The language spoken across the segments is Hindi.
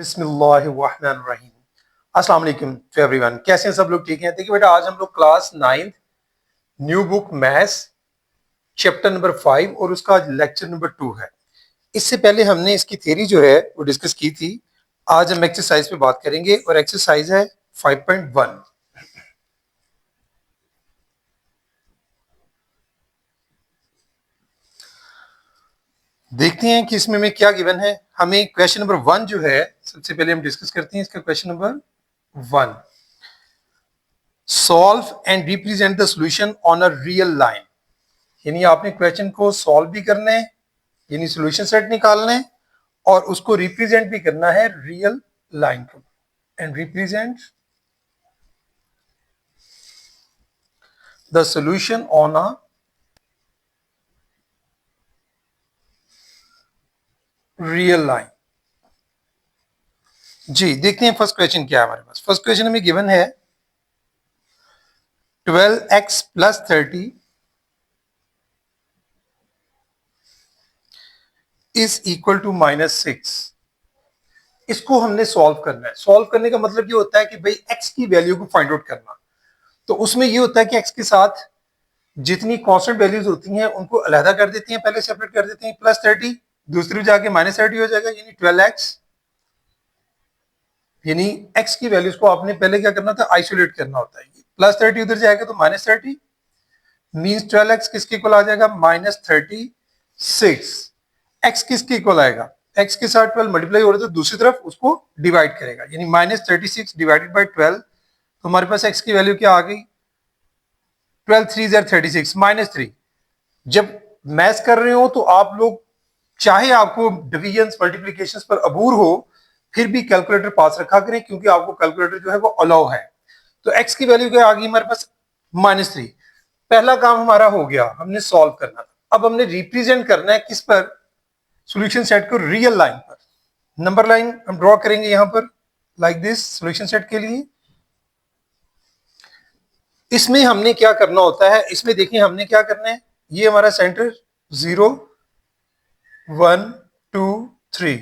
बिस्मिल्लाहिर्रहमानिर्रहीम। अस्सलाम वालेकुम टू एवरीवन। कैसे हैं सब लोग? ठीक हैं? देखिए बेटा, आज हम लोग class 9 new book maths chapter number 5 और उसका लेक्चर नंबर 2 है। इससे पहले हमने इसकी थ्योरी जो है वो डिस्कस की थी। आज हम एक्सरसाइज पे बात करेंगे और एक्सरसाइज है 5.1। देखते हैं कि इसमें में क्या गिवन है। हमें क्वेश्चन नंबर 1 जो है सबसे पहले हम डिस्कस करते हैं इसका। Question number 1, solve and represent the solution on a real line. यानी आपने क्वेश्चन को सॉल्व भी करना है, यानी सॉल्यूशन सेट निकालना है, और उसको रिप्रेजेंट भी करना है रियल लाइन को। And represent the solution on a real line. जी देखते हैं फर्स्ट क्वेश्चन क्या है हमारे पास। फर्स्ट क्वेश्चन हमें गिवन है 12x + 30 इज इक्वल टू -6। इसको हमने सॉल्व करना है। सॉल्व करने का मतलब ये होता है कि भाई x की वैल्यू को फाइंड आउट करना। तो उसमें ये होता है कि x के साथ जितनी कांस्टेंट वैल्यूज होती हैं उनको अलहदा कर देती हैं, पहले सेपरेट कर देते हैं। +30 दूसरी जाके -30 हो जाएगा, यानी 12x। यानी x की वैल्यूज को आपने पहले क्या करना था, आइसोलेट करना होता है। +30 उधर जाएगा तो -30 मींस 12x किसके इक्वल आ जाएगा, -36। x किसके इक्वल आएगा, x के साथ 12 मल्टीप्लाई हो रहा है तो दूसरी तरफ उसको डिवाइड करेगा, यानी -36 डिवाइडेड बाय 12। तो हमारे पास x की वैल्यू क्या आ गई, 12 3 36 -3। जब मैथ कर रहे हो तो आप लोग चाहे आपको डिविजन मल्टीप्लिकेशन पर अबूर हो, फिर भी कैलकुलेटर पास रखा करें, क्योंकि आपको कैलकुलेटर जो है वो अलाउ है। तो x की वैल्यू क्या आ गई हमारे पास, -3। पहला काम हमारा हो गया, हमने सॉल्व करना था। अब हमने रिप्रेजेंट करना है किस पर, सॉल्यूशन सेट को रियल लाइन पर। नंबर लाइन हम ड्रॉ करेंगे यहां पर लाइक दिस सॉल्यूशन सेट के लिए। इसमें हमने क्या करना होता है, इसमें देखिए हमने क्या करना है, ये हमारा सेंटर 0 1 2 3,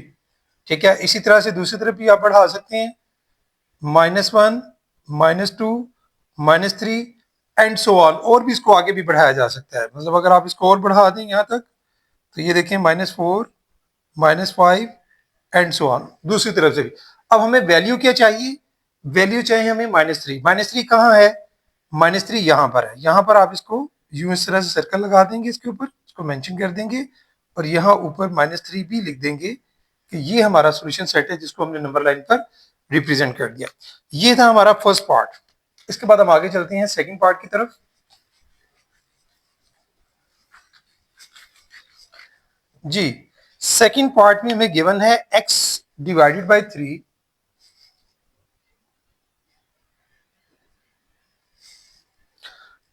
ठीक है। इसी तरह से दूसरी तरफ भी आप बढ़ा सकते हैं, -1 -2 -3 एंड सो ऑन। और भी इसको आगे भी बढ़ाया जा सकता है, मतलब अगर आप इसको और बढ़ा दें यहाँ तक तो ये देखें -4 -5 एंड सो ऑन, दूसरी तरफ से भी। अब हमें वैल्यू क्या चाहिए, वैल्यू चाहिए हमें -3। -3 कहाँ है, -3 यहाँ पर है। यहाँ पर आप इसको यूं इस तरह से सर्कल लगा देंगे, इसके ऊपर इसको मेंशन कर देंगे, और यहाँ ऊपर -3 भी लिख देंगे कि ये हमारा सॉल्यूशन सेट है जिसको हमने नंबर लाइन पर रिप्रेजेंट कर दिया। ये था हमारा फर्स्ट पार्ट। इसके बाद हम आगे चलते हैं सेकंड पार्ट की तरफ। जी सेकंड पार्ट में हमें गिवन है x divided by 3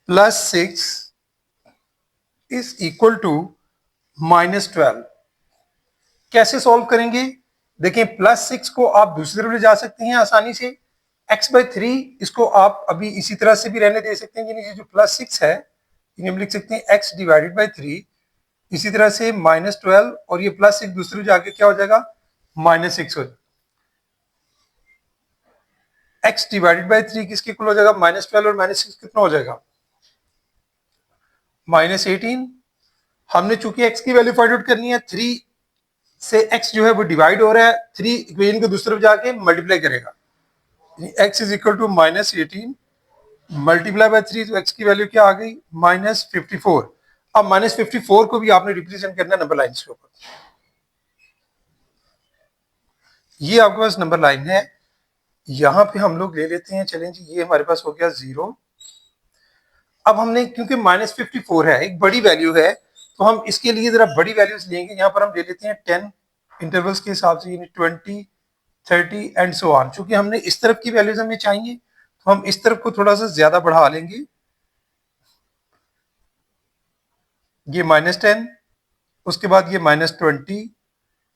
plus 6 is equal to -12। कैसे सॉल्व करेंगे, देखिए +6 को आप दूसरी तरफ ले जा सकते हैं आसानी से। x/3 इसको आप अभी इसी तरह से भी रहने दे सकते हैं, यानी जो +6 है इन्हें हम लिख सकते हैं x डिवाइडेड बाय 3। इसी तरह से -12 और ये +6 दूसरी जाके क्या हो जाएगा, -6 हो जाएगा। x डिवाइडेड बाय 3 किसके इक्वल हो जाएगा, -12 और -6 कितना हो जाएगा, -18। हमने चूंकि x की वैल्यू फाइंड आउट करनी है, 3 से x जो है वो डिवाइड हो रहा है, 3 इक्वेशन को दूसरी तरफ जाके मल्टीप्लाई करेगा, x is equal to -18 multiply by 3, तो x की वैल्यू क्या आ गई, -54। अब -54 को भी आपने रिप्रेजेंट करना नंबर लाइन के ऊपर। ये आपके पास नंबर लाइन है, यहां पे हम लोग ले लेते हैं, चलें जी, ये हमारे पास हो गया 0। अब हमने क्योंकि -54 है, एक बड़ी वैल्यू है, तो हम इसके लिए जरा बड़ी वैल्यूज लेंगे। यहाँ पर हम ले लेते हैं 10 इंटरवल्स के हिसाब से, यानी 20 30 एंड सो ऑन। चूंकि हमने इस तरफ की वैल्यूज हमें चाहिए, तो हम इस तरफ को थोड़ा सा ज्यादा बढ़ा लेंगे। ये -10, उसके बाद ये -20,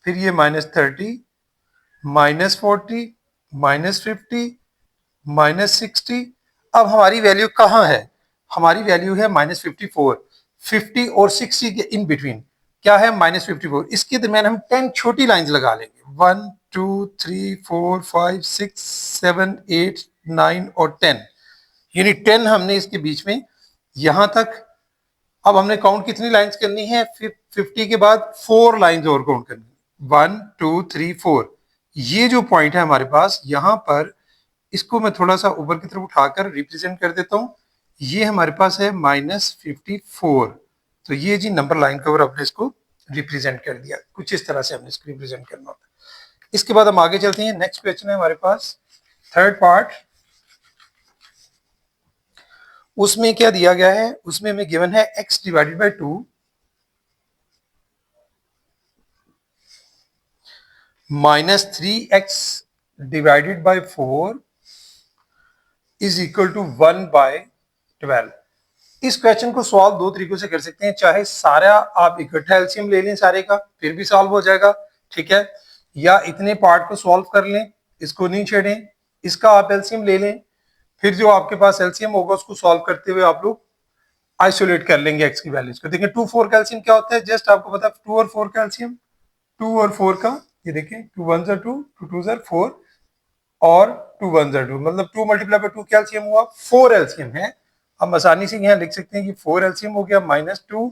फिर ये -30 -40 -50 -60। अब हमारी वैल्यू कहाँ है, हमारी वैल्यू है -54। 50 और 60 के इन बिटवीन क्या है, -54। इसके दरमियान हम 10 छोटी लाइंस लगा लेंगे, 1 2 3 4 5 6 7 8 9 और 10, यानी 10 हमने इसके बीच में यहां तक। अब हमने काउंट कितनी लाइंस करनी है? 50 के बाद 4 लाइंस और काउंट करनी है, 1 2 3 4। ये जो पॉइंट है हमारे पास यहां पर, इसको मैं थोड़ा सा ऊपर की तरफ उठाकर रिप्रेजेंट कर देता हूं। ये हमारे पास है -54। तो ये जी नंबर लाइन के ऊपर हमने इसको रिप्रेजेंट कर दिया, कुछ इस तरह से हमने इसको रिप्रेजेंट करना होता है। इसके बाद हम आगे चलते हैं, नेक्स्ट क्वेश्चन है हमारे पास थर्ड पार्ट। उसमें क्या दिया गया है? उसमें हमें गिवन है x divided by 2 minus 3x divided by 4 is equal to 1/12। इस क्वेश्चन को सॉल्व दो तरीकों से कर सकते हैं, चाहे सारा आप इकट्ठा एलसीएम ले लें सारे का, फिर भी सॉल्व हो जाएगा, ठीक है, या इतने पार्ट को सॉल्व कर लें, इसको नहीं छेड़ें, इसका आप एलसीएम ले लें, फिर जो आपके पास एलसीएम होगा उसको सॉल्व करते हुए आप लोग आइसोलेट कर लेंगे एक्स की वैल्यूज को। देखिए 2 4 का एलसीएम क्या होता है, जस्ट आपको पता है 2 और 4 का एलसीएम, 2 और 4 का, ये देखिए 2 1 ज़ा 2, 2 2 ज़ा 4 और 2 1 ज़ा 2, मतलब 2 मल्टीप्लाई बाय 2 क्या एलसीएम हुआ? 4 एलसीएम है। हम आसानी से यहाँ लिख सकते हैं कि 4 एलसीएम हो गया -2।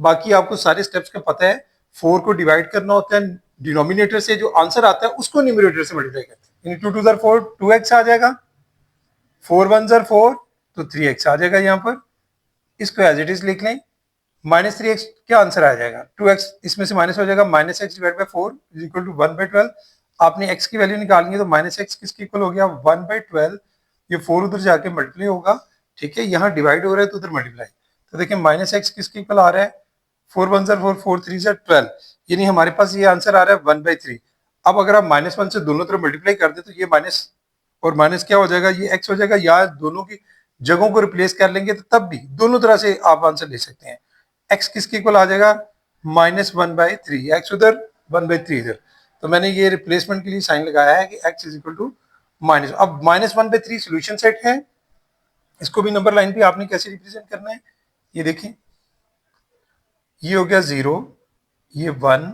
बाकी आपको सारे स्टेप्स का पता है, 4 को डिवाइड करना होता है डिनोमिनेटर से, जो आंसर आता है उसको न्यूमरेटर से मल्टीप्लाई करते हैं, यानी 2 2 ज़ा 4 2x आ जाएगा, 4 1 ज़ा 4 तो 3x आ जाएगा यहाँ पर, इसको एज इट इज लिख लें। -3x क्या आंसर आ जाएगा? 2x इसमें से माइनस हो जाएगा, -x divide by 4 is equal to 1/12। आपने x की वैल्यू निकालनी है तो -x किसके इक्वल हो गया? 1/12। ये 4 उधर जाके मल्टीप्लाई होगा, ठीक है, यहाँ डिवाइड हो रहा है तो उधर मल्टीप्लाई। तो देखिए -x किसके इक्वल आ रहा है? 4 1 ज़ा 4 4 3 ज़ा 12, यानी हमारे पास ये आंसर आ रहा है 1/3। अब अगर आप -1 से दोनों तरफ मल्टीप्लाई कर दे तो ये माइनस और माइनस क्या हो जाएगा? ये x हो जाएगा, या दोनों की जगहों को रिप्लेस कर लेंगे तो तब भी दोनों तरह से आप आंसर ले सकते हैं। x किसके इक्वल आ जाएगा? -1/3, x उधर 1/3 इधर। तो मैंने ये रिप्लेसमेंट के लिए साइन लगाया है कि x is equal to minus. अब -1/3 सोल्यूशन सेट है, इसको भी नंबर लाइन पे आपने कैसे रिप्रेजेंट करना है, ये देखिए, ये हो गया 0, ये 1,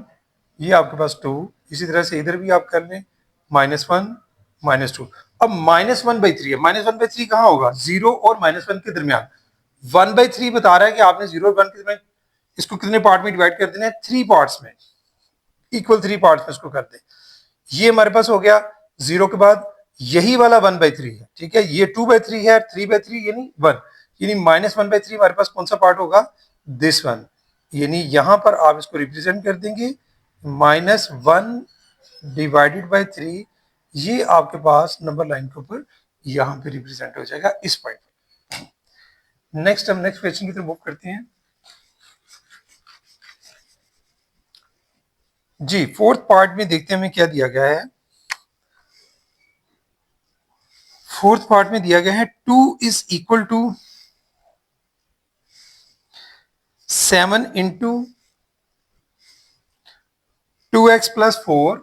ये आपके पास 2, इसी तरह से इधर भी आप कर लें -1 -2। अब -1/3 है, -1/3 कहाँ होगा? 0 और -1 के दरमियान। 1/3 बता रहा है कि आपने 0 और 1 के दरमियान इसको कितने पार्ट में डिवाइड कर देना है? 3 पार्ट्स में, इक्वल 3 पार्ट्स में इसको कर दे। ये हमारे पास हो गया 0 के बाद यही वाला 1/3 है, ठीक है, ये 2/3 है, 3/3 यानी 1, यानी -1/3 हमारे पास कौन सा पार्ट होगा? दिस वन, यानी यहां पर आप इसको रिप्रेजेंट कर देंगे -1 डिवाइडेड बाई 3, ये आपके पास नंबर लाइन के ऊपर यहां पे रिप्रेजेंट हो जाएगा इस पॉइंट पर। नेक्स्ट हम नेक्स्ट क्वेश्चन की तरफ मूव करते हैं जी। फोर्थ पार्ट में देखते हैं हमें क्या दिया गया है। फोर्थ पार्ट में दिया गया है 2 is equal to 7 into 2x plus 4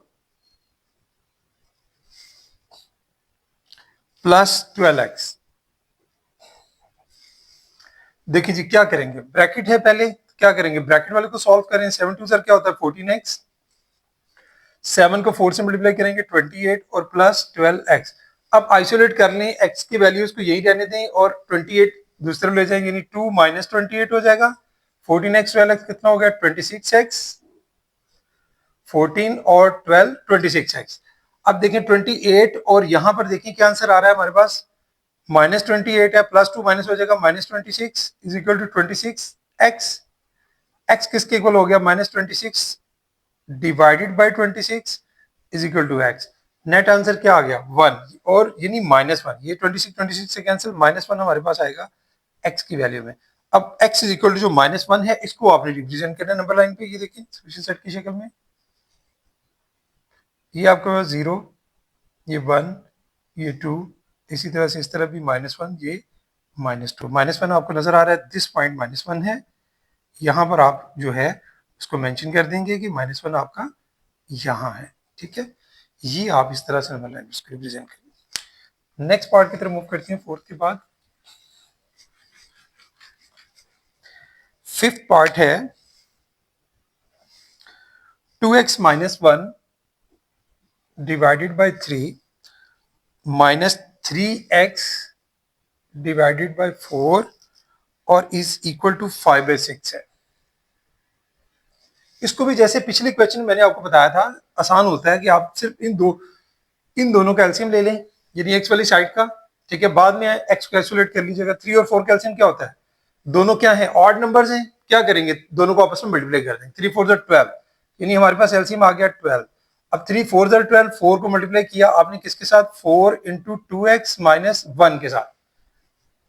plus 12x। देखिए जी क्या करेंगे, ब्रैकेट है पहले, क्या करेंगे, ब्रैकेट वाले को सॉल्व करें। 7 2 सर क्या होता है? 14x, 7 को 4 से मल्टीप्लाई करेंगे 28 और प्लस 12x। अब आइसोलेट कर लें, x की वैल्यूज को यही रहने दें और 28 दूसरे ले जाएंगे, यानी 2 माइनस 28 हो जाएगा। 14x 12x कितना हो गया? 26x, 14 और 12 26x। अब देखें 28 और यहां पर देखिए क्या आंसर आ रहा है हमारे पास, -28 है, +2 माइनस हो जाएगा -26 is equal to 26x। x किसके इक्वल हो गया? -26 divided by 26 is equal to x। Net answer क्या आ गया? 1, और यानी -1, ये 26 से कैंसिल, -1 हमारे पास आएगा x की वैल्यू में। अब x इज इक्वल टू जो -1 है इसको आपने रिप्रेजेंट करना नंबर लाइन पे, ये देखिए सोल्यूशन सेट की शक्ल में, ये आपके पास 0, ये 1, ये 2, इसी तरह से इस तरह भी -1, ये -2, -1 आपको नजर आ रहा है, दिस पॉइंट -1 है, यहां पर आप जो है उसको मेंशन कर देंगे कि -1 आपका यहां है, ठीक है। ये आप इस तरह से नंबर लाइन उसको रिप्रेजेंट करेंगे। नेक्स्ट पार्ट की तरफ मूव करते हैं फोर्थ के बाद। फिफ्थ पार्ट है 2x - 1 divided by 3 minus 3x divided by 4 और इज इक्वल टू 5/6 है। इसको भी जैसे पिछले क्वेश्चन मैंने आपको बताया था, आसान होता है कि आप सिर्फ इन दोनों का एलसीएम ले लें, यानी एक्स वाली साइड का, ठीक है। बाद में एक्स कैलकुलेट कर लीजिएगा। 3 और 4 का एलसीएम क्या होता है, दोनों क्या है, ऑड नंबर्स हैं, क्या करेंगे, दोनों को आपस में मल्टीप्लाई कर देंगे। 3 4 12, यानी हमारे पास एलसीएम आ गया 12। अब 3 4 12, 4 को मल्टीप्लाई किया आपने किसके साथ, 4 इंटू 2x माइनस 1 के साथ,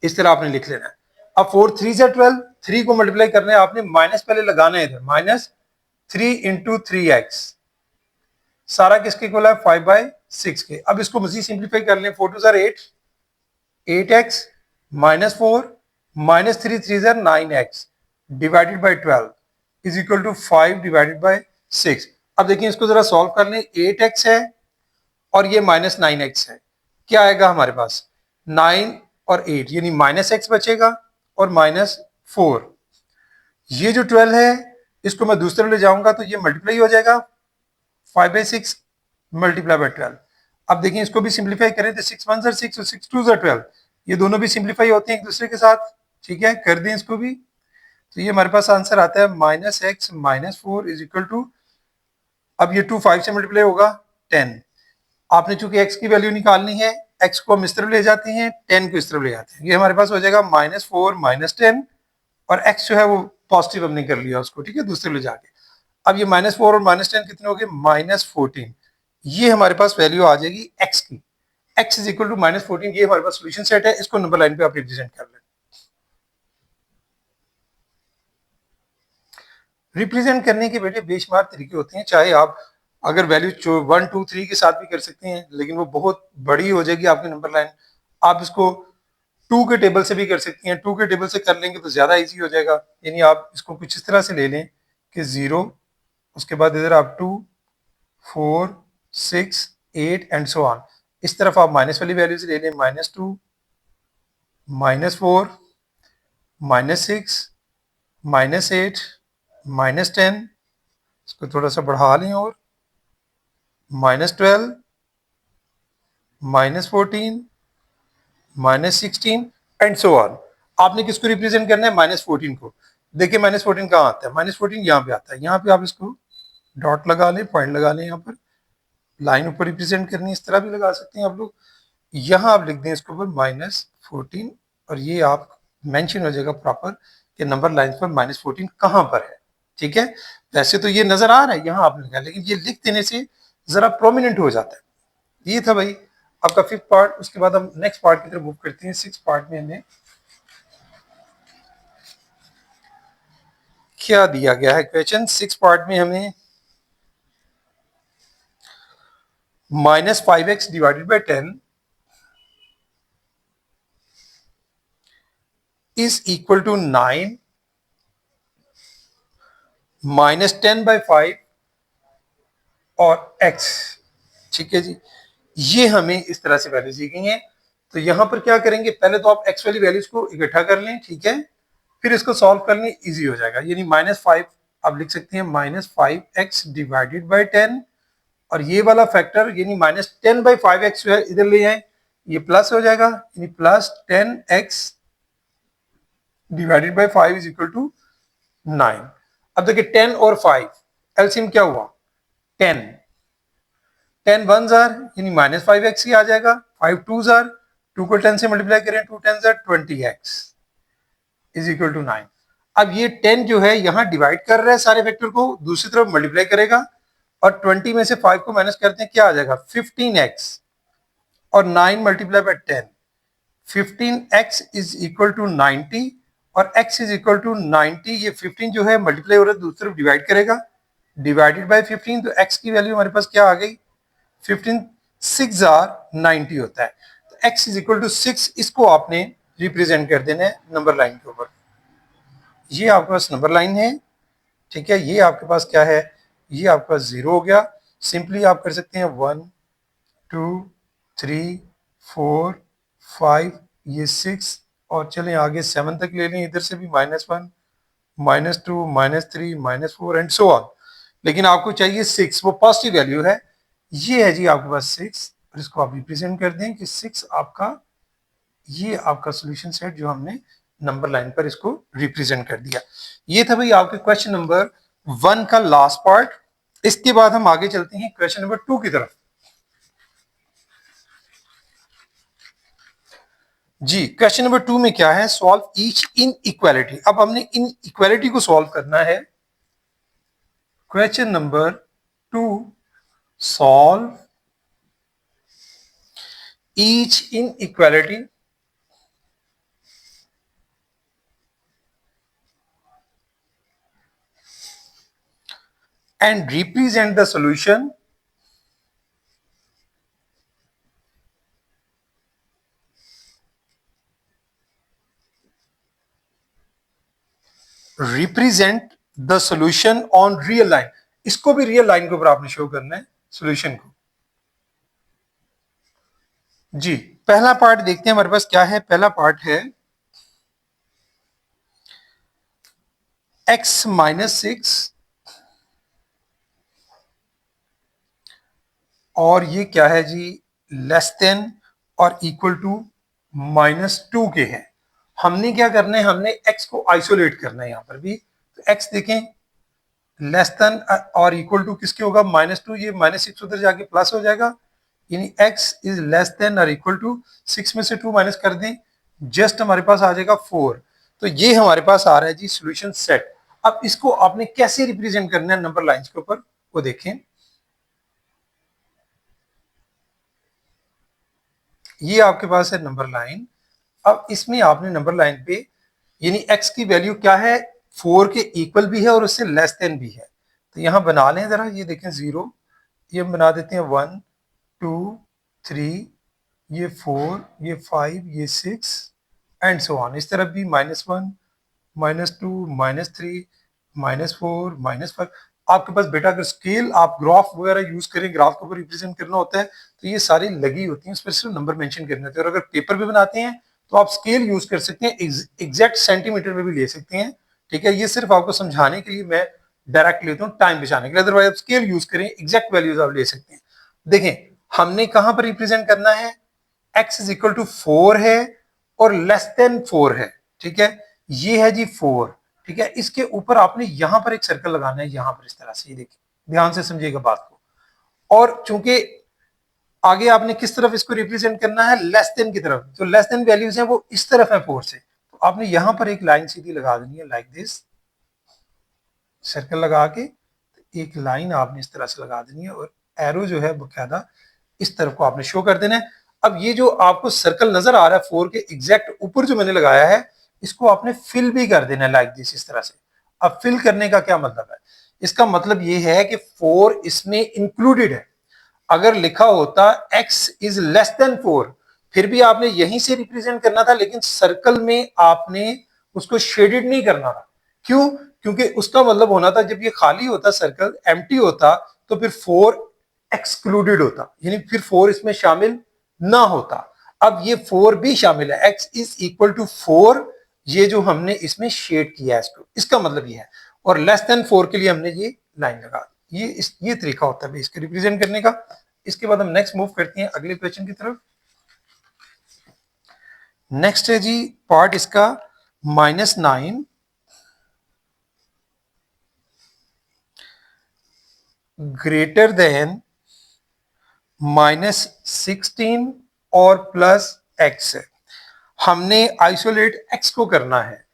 इस तरह आपने लिख लेना है। अब 4 3 12, 3 को मल्टीप्लाई करना है आपने, माइनस पहले लगाना है इधर, माइनस 3 इंटू 3x, सारा किसके इक्वल है, 5/6 के। अब इसको मजीद सिंप्लीफाई कर लें, 4 2 8, 8x minus 4 minus 3 3 9x divided by 12 is equal to 5 divided by 6। अब देखिए इसको जरा सॉल्व कर लें, 8x है और ये माइनस 9x है, क्या आएगा हमारे पास, 9 और 8, यानी माइनस x बचेगा और माइनस 4। ये जो 12 है इसको मैं दूसरे ले जाऊंगा तो ये मल्टीप्लाई हो जाएगा, 5/6 मल्टीप्लाई बाय 12। अब देखिए इसको भी सिंप्लीफाई करें तो 6 1 6 और 6 2 12, ये दोनों भी सिंप्लीफाई होते हैं एक दूसरे के साथ, ठीक है, कर दें इसको भी। तो ये हमारे पास आंसर आता है minus x minus 4 is equal to, अब ये 2 5 से मल्टीप्लाई होगा 10। आपने चूंकि x की वैल्यू निकालनी है, x को हम इस तरफ ले जाते हैं, 10 को इस तरफ ले जाते हैं, ये हमारे पास हो जाएगा -4 -10 और x जो है वो पॉजिटिव हमने कर लिया उसको, ठीक है, दूसरे ले जाके। अब ये -4 और -10 कितने हो गए, -14। ये हमारे पास वैल्यू आ जाएगी x की, x इज इक्वल टू -14। ये हमारे पास सोल्यूशन सेट है, इसको नंबर लाइन पे आप रिप्रेजेंट कर लें। रिप्रेजेंट करने के बेटे बेशुमार तरीके होते हैं, चाहे आप अगर वैल्यू 1 2 3 के साथ भी कर सकते हैं, लेकिन वो बहुत बड़ी हो जाएगी आपकी नंबर लाइन। आप इसको 2 के टेबल से भी कर सकती हैं, 2 के टेबल से कर लेंगे तो ज्यादा इजी हो जाएगा। यानी आप इसको कुछ इस तरह से ले लें कि 0, उसके बाद इधर आप 2 4 6 8 एंड सो ऑन। इस तरफ आप माइनस वाली वैल्यू से ले लें, -2 -4 -6 -8 -10, इसको थोड़ा सा बढ़ा लें और -12 -14 -16 एंड सो ऑन। आपने किसको रिप्रेजेंट करना है, -14 को। देखिए -14 कहाँ आता है, -14 यहाँ पे आता है, यहाँ पे आप इसको डॉट लगा लें, पॉइंट लगा लें, यहाँ पर लाइन ऊपर रिप्रेजेंट करनी है, इस तरह भी लगा सकते हैं आप लोग। यहाँ आप लिख दें इसको ऊपर -14 और ये आप मेंशन हो जाएगा प्रॉपर कि नंबर लाइन पर -14 कहाँ पर है, ठीक है। वैसे तो ये नजर आ रहा है यहाँ आपने लिखा, लेकिन ये लिख देने से जरा प्रोमिनेंट हो जाता है। ये था भाई आपका 5th पार्ट। उसके बाद हम नेक्स्ट पार्ट की तरफ मूव करते हैं। 6th पार्ट में हमें क्या दिया गया है क्वेश्चन, 6th पार्ट में हमें -5x divided by 10 is equal to 9 -10/5 और x, ठीक है जी। ये हमें इस तरह से वैल्यूज दी गई हैं। तो यहां पर क्या करेंगे, पहले तो आप x वाली वैल्यूज को इकट्ठा कर लें, ठीक है, फिर इसको सॉल्व करने इजी हो जाएगा। यानी -5 आप लिख सकते हैं -5x डिवाइडेड बाय 10 और ये वाला फैक्टर यानी -10/5x जो है इधर ले आए, ये प्लस हो जाएगा, यानी +10x divided by 5 is equal to 9। अब देखिए 10 और 5 एलसीएम क्या हुआ, 10 10 1 जार यानी -5x ही आ जाएगा, 5 2 जार, 2 को 10 से मल्टीप्लाई करें, 2 10 jar 20x is equal to 9। अब ये 10 जो है यहां डिवाइड कर रहा है सारे फैक्टर को, दूसरी तरफ मल्टीप्लाई करेगा और 20 में से 5 को माइनस करते हैं, क्या आ जाएगा 15x और 9 multiply by 10, 15x is equal to 90 और x इज इक्वल टू 90। ये 15 जो है मल्टीप्लाई हो रहा है, दूसरी तरफ डिवाइड करेगा, डिवाइडेड बाय 15, तो x की वैल्यू हमारे पास क्या आ गई, 15 6 आर 90 होता है। तो x इज इक्वल टू 6, इसको आपने रिप्रेजेंट कर देना है नंबर लाइन के ऊपर। ये आपके पास नंबर लाइन है, ठीक है। ये आपके पास क्या है, ये आपके पास 0 हो गया। सिंपली आप कर सकते हैं 1 2 3 4 5, ये 6 और चलें आगे 7 तक ले लें, इधर से भी -1 -2 -3 -4 एंड सो ऑन। लेकिन आपको चाहिए 6, वो पॉजिटिव वैल्यू है, ये है जी आपके पास 6, और इसको आप रिप्रेजेंट कर दें कि 6 आपका, ये आपका सॉल्यूशन सेट जो हमने नंबर लाइन पर इसको रिप्रेजेंट कर दिया। ये था भाई आपके क्वेश्चन नंबर 1 का लास्ट पार्ट। इसके बाद हम आगे चलते हैं क्वेश्चन नंबर 2 की तरफ। जी, क्वेश्चन नंबर 2 में क्या है, सॉल्व ईच इन इक्वालिटी। अब हमने इन इक्वालिटी को सॉल्व करना है। Question number 2, solve each in equality and represent the solution represent the solution on real line। इसको भी रियल लाइन के ऊपर आपने शो करना है सॉल्यूशन को। जी, पहला पार्ट देखते हैं हमारे पास क्या है। पहला पार्ट है x माइनस 6 और ये क्या है जी, लेस देन और इक्वल टू -2 के हैं। हमने क्या करना है, हमने x को आइसोलेट करना है। यहां पर भी तो x देखें लेस देन और इक्वल टू किसके होगा, -2। ये -6 उधर जाके प्लस हो जाएगा, यानी x इज लेस देन और इक्वल टू 6 में से 2 माइनस कर दें, जस्ट हमारे पास आ जाएगा 4। तो ये हमारे पास आ रहा है जी सॉल्यूशन सेट। अब इसको आपने कैसे रिप्रेजेंट करना है नंबर लाइंस के ऊपर, वो देखें। ये आपके पास है नंबर लाइन। अब इसमें आपने नंबर लाइन पे यानी x की वैल्यू क्या है, 4 के इक्वल भी है और उससे लेस देन भी है। तो यहां बना लें जरा, ये देखें 0, ये हम बना देते हैं 1 2 3, ये 4, ये 5, ये 6 एंड सो ऑन। इस तरफ भी -1 -2 -3 -4 -5। आपके पास बेटा अगर स्केल आप ग्राफ वगैरह यूज करें, ग्राफ को रिप्रेजेंट करना होता है तो ये सारी लगी होती हैं, उस पर सिर्फ नंबर मेंशन करने होते हैं। और अगर पेपर पे बनाते हैं तो आप स्केल यूज कर सकते हैं, एग्जैक्ट सेंटीमीटर में भी ले सकते हैं। ठीक है, ये सिर्फ आपको समझाने के लिए मैं डायरेक्ट लेता हूँ, टाइम बचाने के लिए। अदरवाइज आप स्केल यूज करें, एग्जैक्ट वैल्यूज आप ले सकते हैं। देखें हमने कहां पर रिप्रेजेंट करना है, x इज इक्वल टू 4 है और लेस देन 4 है। ठीक है, ये है जी 4। ठीक है, इसके ऊपर आपने यहां पर एक सर्कल लगाना है, यहां पर इस तरह से। ये देखिए, ध्यान से समझिएगा बात को। और चूंकि आगे आपने किस तरफ इसको रिप्रेजेंट करना है, लेस देन की तरफ। जो लेस देन वैल्यूज हैं वो इस तरफ है 4 से, तो आपने यहां पर एक लाइन सीधी लगा देनी है, लाइक दिस। सर्कल लगा के एक लाइन आपने इस तरह से लगा देनी है और एरो जो है बकायदा इस तरफ को आपने शो कर देना है। अब ये जो आपको सर्कल नजर आ रहा है 4 के एग्जैक्ट ऊपर जो मैंने लगाया है, इसको आपने फिल भी कर देना है, लाइक दिस, इस तरह से। अब फिल करने का क्या मतलब है, इसका मतलब ये है कि 4 इसमें इंक्लूडेड है। अगर लिखा होता x इज लेस देन 4, फिर भी आपने यहीं से रिप्रेजेंट करना था, लेकिन सर्कल में आपने उसको शेडेड नहीं करना था। क्यों, क्योंकि उसका मतलब होना था जब ये खाली होता, सर्कल एम्प्टी होता, तो फिर 4 एक्सक्लूडेड होता, यानी फिर 4 इसमें शामिल ना होता। अब ये 4 भी शामिल है, x इज इक्वल टू 4, ये जो हमने इसमें शेड किया है इसको, इसका मतलब ये है। और लेस देन 4 के लिए हमने ये लाइन लगा दी। ये तरीका होता है इसको रिप्रेजेंट करने का। इसके बाद हम नेक्स्ट मूव करते हैं अगले क्वेश्चन की तरफ। नेक्स्ट है जी पार्ट इसका -9 ग्रेटर देन -16 और प्लस x है। हमने आइसोलेट x को करना है।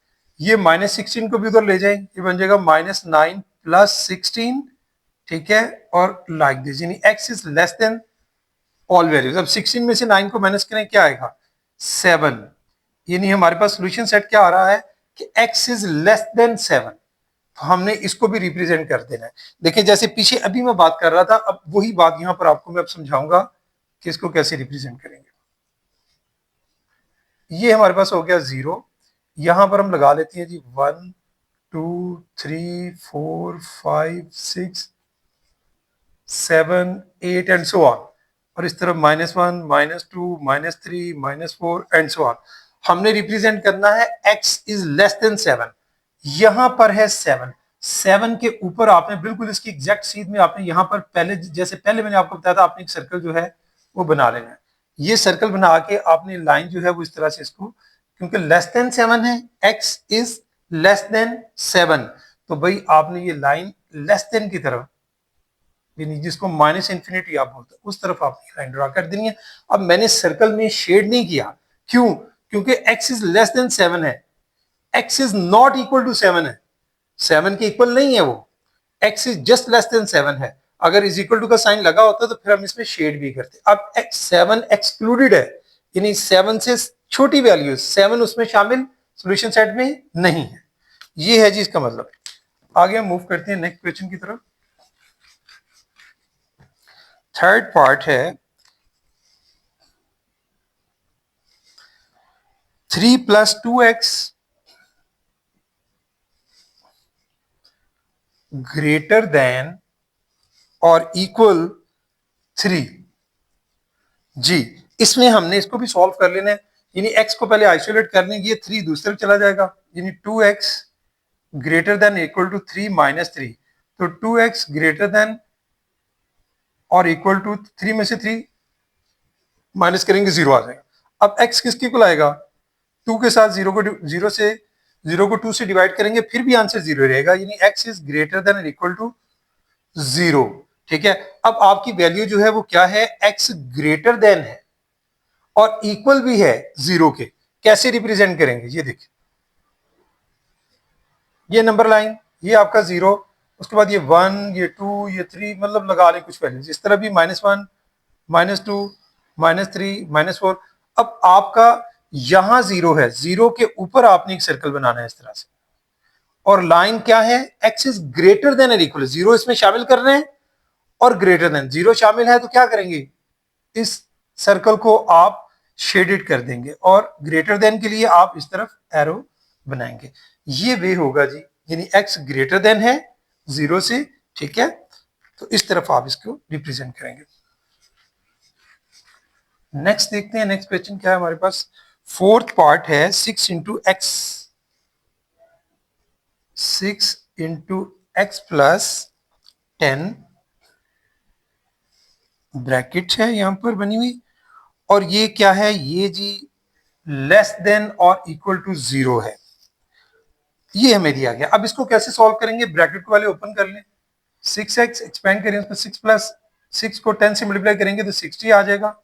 ये -16 को भी उधर ले जाएं, ये बन जाएगा -9 प्लस 16। ठीक है, और लाइक दिस, यानी x is less than all values. अब 16 में से 9 को माइनस करें, क्या आएगा 7। यानी हमारे पास सॉल्यूशन सेट क्या आ रहा है कि x इज लेस देन 7। तो हमने इसको भी रिप्रेजेंट कर देना है। देखिए जैसे पीछे अभी मैं बात कर रहा था, अब वही बात यहां पर आपको मैं अब समझाऊंगा कि इसको कैसे रिप्रेजेंट करेंगे। ये हमारे पास हो गया 0। यहां पर हम लगा लेते हैं जी 1 2 3 4 5 6 7 8 एंड सो ऑन। और इस तरफ -1 -2 -3 -4 एंड सो ऑन। हमने रिप्रेजेंट करना है x इज लेस देन 7। यहां पर है 7, 7 के ऊपर आपने बिल्कुल इसकी एग्जैक्ट सीध में आपने यहाँ पर पहले मैंने आपको बताया था, आपने एक सर्कल जो है वो बना लेना है। ये सर्कल बना के आपने लाइन जो है वो इस तरह से इसको, क्योंकि लेस देन 7 है, x इज लेस देन 7, तो भाई आपने ये लाइन लेस देन की तरफ, यानी जिसको माइनस इंफिनिटी आप बोलते हैं, उस तरफ आपने लाइन ड्रा कर देनी है। अब मैंने सर्कल में शेड नहीं किया, क्यों? क्योंकि x इज लेस देन 7 है, x is not equal to 7 है, 7 के इक्वल नहीं है वो, x is just less than 7 है। अगर इज इक्वल टू का साइन लगा होता तो फिर हम इसमें शेड भी करते। अब 7 एक्सक्लूडेड है, यानी 7 से छोटी वैल्यू 7 उसमें शामिल सॉल्यूशन सेट में नहीं है। ये है जी इसका मतलब। आगे हम मूव करते हैं नेक्स्ट क्वेश्चन की तरफ। थर्ड पार्ट है 3 + 2x ग्रेटर देन और इक्वल 3। जी, इसमें हमने इसको भी सॉल्व कर लेना है, यानी x को पहले आइसोलेट कर लेंगे, ये 3 दूसरे तरफ चला जाएगा, यानी 2x greater than equal to 3 minus 3, तो 2x ग्रेटर देन और इक्वल टू 3 में से 3 माइनस करेंगे 0 आ जाएगा। अब x किसके इक्वल आएगा? 2 के साथ 0 को 2 से डिवाइड करेंगे फिर भी आंसर 0 रहेगा, यानी x इज ग्रेटर देन और इक्वल टू 0। ठीक है, अब आपकी वैल्यू जो है वो क्या है? x ग्रेटर देन है और इक्वल भी है 0 के। कैसे रिप्रेजेंट करेंगे? ये देखिए, ये नंबर लाइन, ये आपका 0, उसके बाद ये 1, ये 2, ये 3, मतलब लगा लें कुछ वैल्यूज, इस तरह भी -1, -2, -3, -4। अब आपका यहां 0 है, 0 के ऊपर आपने एक सर्कल बनाना है इस तरह से, और लाइन क्या है? x इज ग्रेटर देन और इक्वल, 0 इसमें शामिल कर रहे हैं और ग्रेटर देन, 0 शामिल है तो क्या करेंगे? इस सर्कल को आप शेडेड कर देंगे और ग्रेटर देन के लिए आप इस तरफ एरो बनाएंगे। ये वे होगा जी, यानी x ग्रेटर देन है 0 से, ठीक है, तो इस तरफ आप इसको रिप्रेजेंट करेंगे। नेक्स्ट देखते हैं, नेक्स्ट क्वेश्चन क्या है हमारे पास। फोर्थ पार्ट है 6 इंटू एक्स प्लस 10 ब्रैकेट है यहां पर बनी हुई, और ये क्या है? ये जी लेस देन और इक्वल टू 0 है, ये हमें दिया गया। अब इसको कैसे सॉल्व करेंगे? ब्रैकेट को वाले ओपन कर लें, 6x एक्सपेंड करें, उसमें 6 प्लस 6 को 10 से मल्टीप्लाई करेंगे तो 60 आ जाएगा।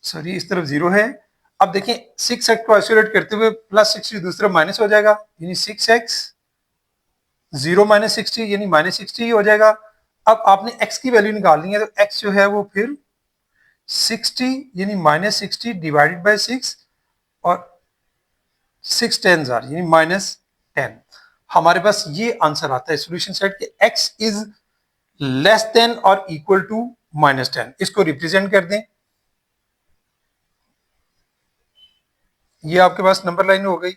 सॉरी, इस तरफ 0 है। अब देखें 6x को आइसोलेट करते हुए प्लस 60 दूसरी तरफ माइनस हो जाएगा, यानी 6x 0 माइनस 60 यानी -60 ही हो जाएगा। अब आपने x की वैल्यू निकालनी है, तो x जो है वो फिर 60 यानी -60 डिवाइडेड बाय 6 और 6 10s आर यानी -10। हमारे पास ये आंसर आता है सॉल्यूशन सेट के x इज लेस देन और इक्वल टू -10। इसको रिप्रेजेंट कर दें, ये आपके पास नंबर लाइन हो गई,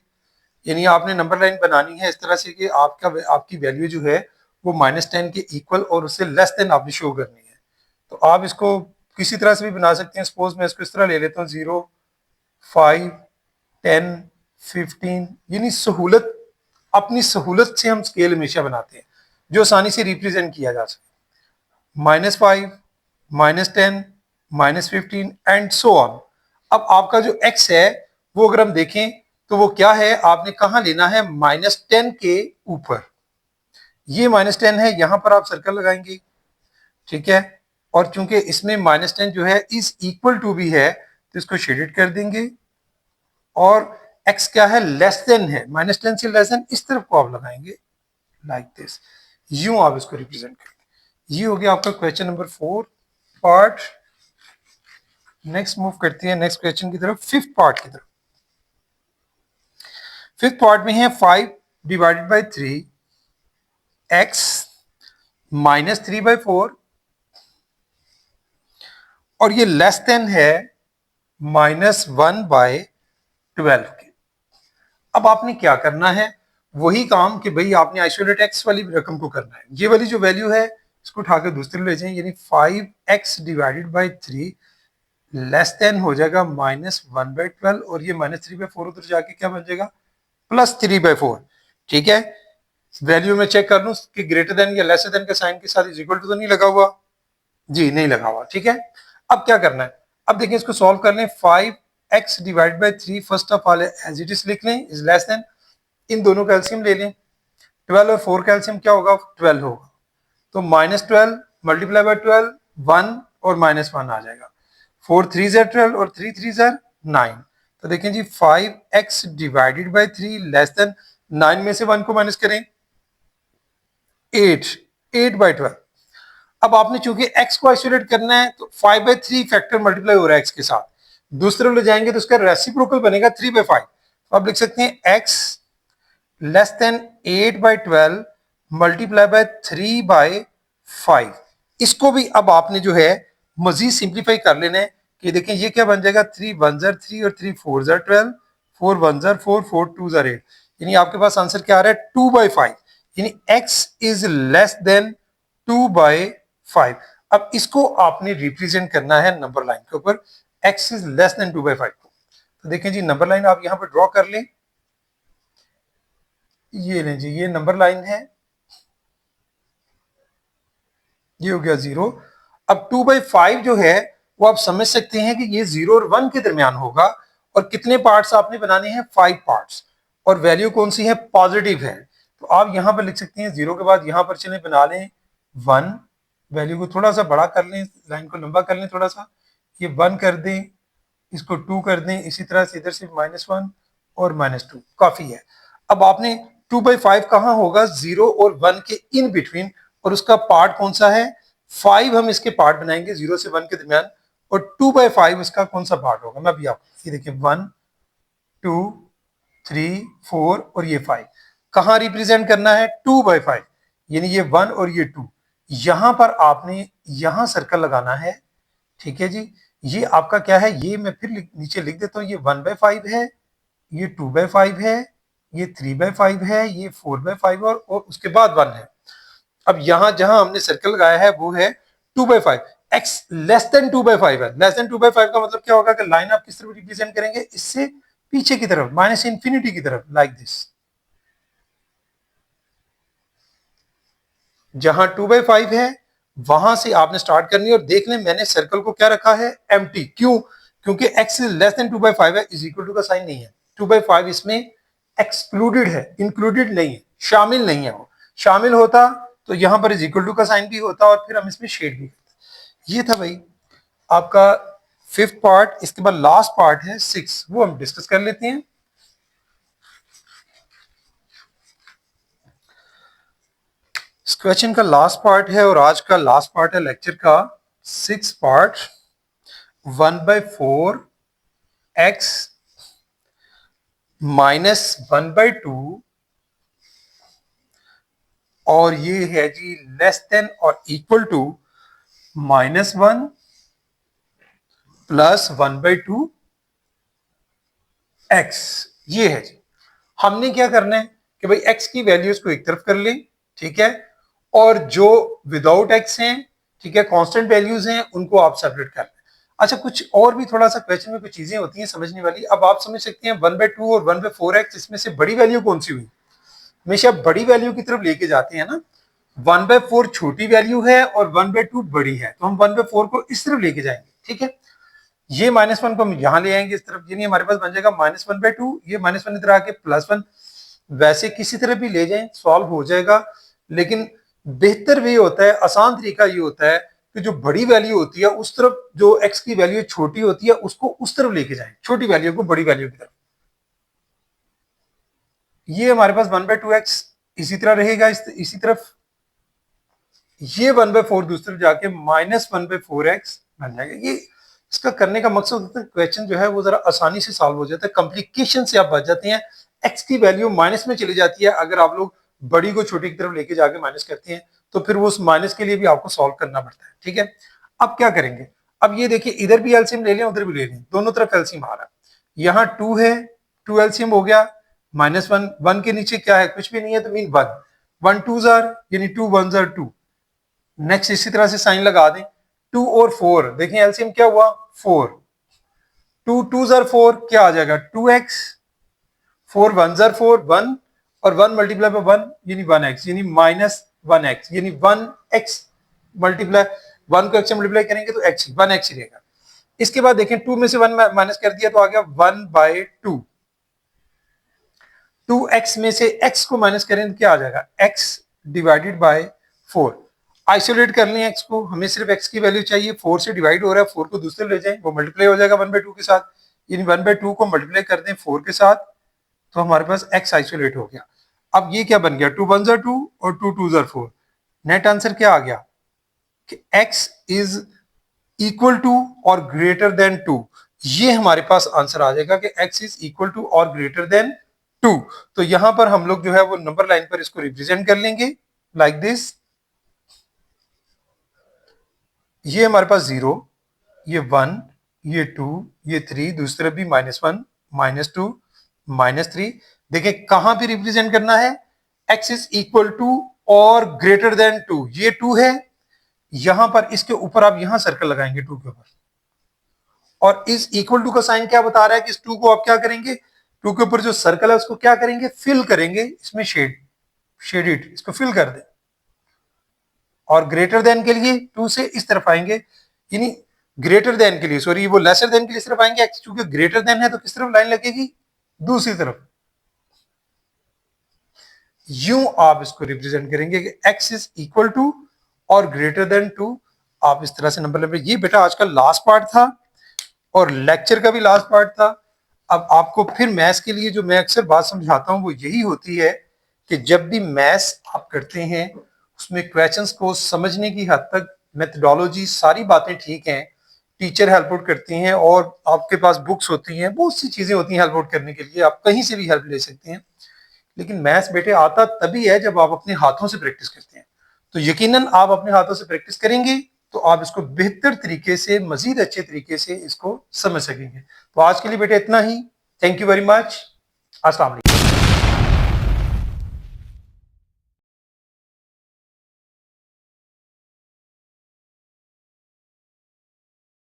यानी आपने नंबर लाइन बनानी है इस तरह से कि आपकी वैल्यू जो है वो -10 के इक्वल और उससे लेस देन आपने शो करनी है। तो आप इसको किसी तरह से भी बना सकते हैं। सपोज मैं इसको इस तरह ले लेता हूँ, 0, 5, 10, 15, यानी सहूलत, अपनी सहूलत से हम स्केल हमेशा बनाते हैं जो आसानी से रिप्रेजेंट किया जा सके। -5, -10, -15 एंड सो ऑन। अब आपका जो x है वो अगर हम देखें तो वो क्या है? आपने कहां लेना है? -10 के ऊपर, ये -10 है, यहां पर आप सर्कल लगाएंगे, ठीक है, और चूंकि इसमें -10 जो है इज इक्वल टू भी है तो इसको शेडेड कर देंगे, और x क्या है? लेस देन है, -10 से लेस देन, इस तरफ को आप लगाएंगे लाइक दिस, यूं आप इसको रिप्रेजेंट करेंगे। ये हो गया आपका question number 4 part. Next move करते हैं नेक्स्ट क्वेश्चन की तरफ, फिफ्थ पार्ट की तरफ। फिफ्थ पार्ट में है 5 डिवाइडेड बाई 3 x -3/4 और ये लेस देन है -1/12 के। अब आपने क्या करना है? वही काम कि भाई आपने आइसोलेट x वाली रकम को करना है। ये वाली जो वैल्यू है इसको उठाकर दूसरे ले जाएं, यानी 5x divided by 3 less than हो जाएगा -1/12, और ये -3/4 उधर जाके क्या बन जाएगा? +3/4, ठीक है। वैल्यू में चेक कर लूं कि ग्रेटर देन या लेसर देन के साइन के साथ इज इक्वल टू तो नहीं लगा हुआ, जी नहीं लगा हुआ, ठीक है। अब क्या करना है, अब देखिए इसको सॉल्व कर लें। 5x divide by 3 first of all as it is लिख लें, इज लेस देन, इन दोनों का एलसीएम ले लें। 12 और 4 का एलसीएम क्या होगा, 12 होगा, तो -12 मल्टीप्लाई बाय 12 1 और -1 आ जाएगा। 4 3 ज़ा 12 और 3 3 ज़ा 9, तो देखें जी 5x divided by 3 less than 9 में से 1 को माइनस करें 8 बाय 12। अब आपने चूंकि x को आइसोलेट करना है तो 5/3 फैक्टर मल्टीप्लाई हो रहा है x के साथ, दूसरे ले जाएंगे तो उसका रेसिप्रोकल बनेगा 3/5, तो आप लिख सकते हैं x less than 8/12 multiply by 3/5। इसको भी अब आपने जो है मजीद सिंप्लीफाई कर लेना है कि देखें ये क्या बन जाएगा, 3 1 ज़ा 3 और 3 4 ज़ा 12, 4 1 ज़ा 4, 4 2 ज़ा 8, यानी आपके पास आंसर क्या आ रहा है 2/5, यानी x इज लेस देन 2/5। अब इसको आपने रिप्रेजेंट करना है नंबर लाइन के ऊपर, x इज लेस देन 2/5 को। तो देखें जी नंबर लाइन आप यहां पर ड्रॉ कर लें, ये लें जी, ये नंबर लाइन है, ये हो गया 0। अब 2/5 जो है वो आप समझ सकते हैं कि ये 0 और 1 के दरमियान होगा, और कितने पार्ट्स आपने बनाने हैं, 5 पार्ट्स, और वैल्यू कौन सी है, पॉजिटिव है। तो आप यहां पर लिख सकते हैं 0 के बाद यहां पर चले बना लें 1, वैल्यू को थोड़ा सा बड़ा कर लें, लाइन को लंबा कर लें थोड़ा सा, ये 1 कर दें, इसको 2 कर दें, इसी तरह से इधर से -1 और -2 काफी है। अब आपने 2/5 कहां होगा, 0 और 1 के इन बिटवीन, और उसका पार्ट कौन सा है, 5 हम इसके पार्ट बनाएंगे 0 से 1 के दरमियान, और 2/5 इसका कौन सा पार्ट होगा, मैं अभी आपको ये देखिए 1 2 3 4 और ये 5 कहां रिप्रेजेंट करना है, 2/5, यानी ये 1 और ये 2, यहां पर आपने यहां सर्कल लगाना है, ठीक है जी। ये आपका क्या है, ये मैं फिर नीचे लिख देता हूं, ये 1/5 है, ये 2/5 है, ये 3/5 है, ये 4/5 और उसके बाद 1 है। अब यहां जहां हमने सर्कल लगाया है वो है 2/5, x लेस देन 2/5 है। लेस देन 2/5 का मतलब क्या होगा कि लाइन आप किस तरफ रिप्रेजेंट करेंगे, इससे पीछे की तरफ, माइनस इंफिनिटी की तरफ, लाइक दिस। जहां 2/5 है वहां से आपने स्टार्ट करनी है, और देख लें मैंने सर्कल को क्या रखा है, एम्प्टी, क्यों, क्योंकि x लेस देन 2/5 है, इज इक्वल टू का साइन नहीं है, 2/5 इसमें एक्सक्लूडेड है, इंक्लूडेड नहीं है, शामिल नहीं है। वो शामिल होता तो यहां पर इज इक्वल टू का साइन भी होता और फिर हम इसमें शेड भी करते। ये था भाई आपका 5th पार्ट। इसके बाद लास्ट पार्ट है 6, वो हम डिस्कस कर लेते हैं। इस क्वेश्चन का लास्ट पार्ट है और आज का लास्ट पार्ट है लेक्चर का 6 पार्ट। 1/4 x -1/2, और ये है जी लेस देन और इक्वल टू -1 प्लस 1/2 x, ये है जी। हमने क्या करना है कि भाई x की वैल्यूज को एक तरफ कर लें, ठीक है, और जो विदाउट x हैं, ठीक है, कांस्टेंट वैल्यूज हैं, उनको आप सेपरेट कर लें। अच्छा, कुछ और भी थोड़ा सा क्वेश्चन में कुछ चीजें होती हैं समझने वाली। अब आप समझ सकते हैं 1/2 और 1/4x, इसमें से बड़ी वैल्यू कौन सी हुई, हमेशा बड़ी वैल्यू की तरफ लेके जाते हैं ना। 1/4 छोटी वैल्यू है और 1/2 बड़ी है, तो हम 1/4 को इस तरफ लेके जाएंगे, ठीक है। ये -1 को हम यहां ले आएंगे इस तरफ, यानी हमारे पास बन जाएगा -1/2, ये -1 इधर आके +1, वैसे किसी तरह भी ले जाएं सॉल्व हो जाएगा। लेकिन बेहतर वे होता है, आसान तरीका ये होता है कि जो बड़ी वैल्यू होती है उस तरफ, जो x की वैल्यू छोटी होती है उसको उस तरफ लेके जाएं, छोटी वैल्यू को बड़ी वैल्यू की तरफ। ये हमारे पास 1/2x इसी तरह रहेगा, इसी तरफ, ये 1/4 दूसरी तरफ जाके -1/4x बन जाएगा। ये इसका करने का मकसद होता है क्वेश्चन जो है वो जरा आसानी से सॉल्व हो जाता है, कॉम्प्लिकेशन से आप बच जाते हैं। x की वैल्यू माइनस में चली जाती है, अगर आप लोग बड़ी को छोटी की तरफ लेके जाके माइनस करते हैं तो फिर वो उस माइनस के लिए भी आपको सॉल्व करना पड़ता है, ठीक है। अब क्या करेंगे, अब ये देखिए इधर भी एलसीएम ले लें उधर भी ले लें, दोनों तरफ एलसीएम आ रहा है। यहाँ 2 है, 2 एलसीएम हो गया, -1, 1 के नीचे क्या है, कुछ भी नहीं है, तो मीन 1, 1 2 जार, यानी 2 1 जार 2। नेक्स्ट इसी तरह से साइन लगा दें, 2 और 4, देखें एलसीएम क्या हुआ, 4, 2 2 जार 4 क्या आ जाएगा, 2x, 4 1 जार 4 1, और 1 मल्टीप्लाई बाय 1 यानी 1x यानी -1x यानी 1x मल्टीप्लाई 1 को x से मल्टीप्लाई करेंगे तो x 1x ही रहेगा। इसके बाद देखें 2 में से 1 माइनस कर दिया तो आ गया 1/2। 2x में से x को माइनस करें तो क्या आ जाएगा x डिवाइडेड बाय 4। आइसोलेट कर लें x को, हमें सिर्फ x की वैल्यू चाहिए, 4 से डिवाइड हो रहा है, 4 को दूसरे ले जाएं, वो मल्टीप्लाई हो जाएगा 1/2 के साथ, यानी 1/2 को मल्टीप्लाई कर दें 4 के साथ तो हमारे पास x आइसोलेट हो गया। अब ये क्या बन गया 2 1 2 और 2 2 4। नेट आंसर क्या आ गया कि x इज इक्वल टू और ग्रेटर देन 2। ये हमारे पास आंसर आ जाएगा कि x इज इक्वल टू और ग्रेटर देन 2। तो यहां पर हम लोग जो है वो नंबर लाइन पर इसको रिप्रेजेंट कर लेंगे लाइक दिस। ये हमारे पास 0, ये 1, ये 2, ये 3, दूसरी तरफ भी -1, -2, -3। देखिए कहां पे रिप्रेजेंट करना है, x इज इक्वल टू और ग्रेटर देन 2, ये 2 है, यहां पर इसके ऊपर आप यहां सर्कल लगाएंगे 2 के ऊपर, और इस इक्वल टू का साइन क्या बता रहा है कि इस 2 को आप क्या करेंगे, 2 के ऊपर जो सर्कल है उसको क्या करेंगे, फिल करेंगे, इसमें शेडिड इसको फिल कर दें। और ग्रेटर देन के लिए 2 से इस तरफ आएंगे, यानी ग्रेटर देन के लिए, सॉरी वो लेसर देन के लिए सिर्फ आएंगे, क्योंकि ग्रेटर देन है तो किस तरफ लाइन लगेगी, दूसरी तरफ। यूं आप इसको रिप्रेजेंट करेंगे कि x इज इक्वल टू और ग्रेटर देन 2। आप इस तरह से नंबर लेंगे। ये बेटा आज का लास्ट पार्ट था और लेक्चर का भी लास्ट पार्ट था। अब आपको फिर मैथ्स के लिए जो मैं अक्सर बात समझाता हूं वो यही होती है कि जब भी मैथ्स आप करते हैं उसमें क्वेश्चंस को समझने की हद तक मेथडोलॉजी सारी बातें ठीक हैं, टीचर हेल्प आउट करती हैं और आपके पास बुक्स होती हैं, बहुत सी चीजें होती हैं हेल्प आउट करने के लिए, आप कहीं से भी हेल्प ले सकते हैं। लेकिन मैथ्स बेटे आता तभी है जब आप अपने हाथों से प्रैक्टिस करते हैं। तो यकीनन आप अपने हाथों से प्रैक्टिस करेंगे तो आप इसको बेहतर तरीके से, मजीद अच्छे तरीके से इसको समझ सकेंगे। तो आज के लिए बेटे इतना ही। Thank you very much. अस्सलाम वालेकुम।